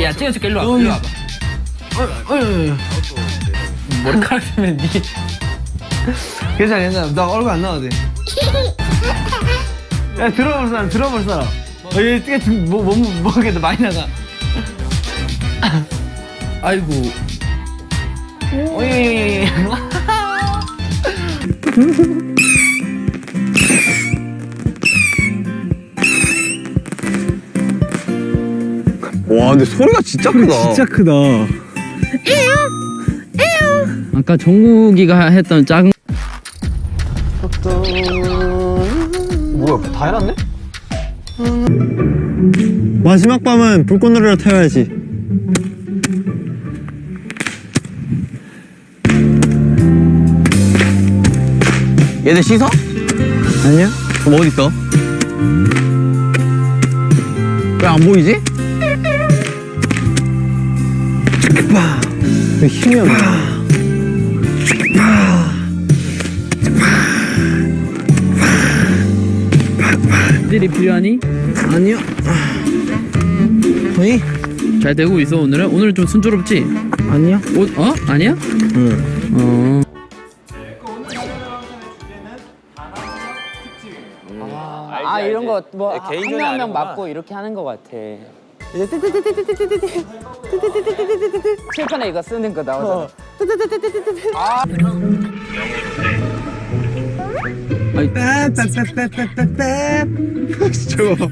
야 찍어줄게 일로 와. 일로 와봐. 머리카락 때문에 니. 괜찮아. 나 얼굴 안 나와도 돼. 야, 들어볼 사람. 얘 뜨게 뭐겠다 많이 나가. 아이고. 어이. 와 근데 소리가 진짜 크다. 진짜 크다. 아까 정국이가 했던 작은. 뭐야, 다 해놨네? 마지막 밤은 불꽃놀이를 태워야지. 얘들 씻어? 아니야? 그럼 어디 있어? 왜 안 보이지? 왜 힘이 안 나? 들이 필요하니? 아니요. 거의? 잘 되고 있어 오늘은? 오늘 좀 순조롭지? 아니요. 어? 아니야? 응. 아 이런 거 뭐 한 개인전이 명 한 명 아니구나. 맞고 이렇게 하는 거 같아. 칠판에 이거 쓰는 거 나오잖아. 저거.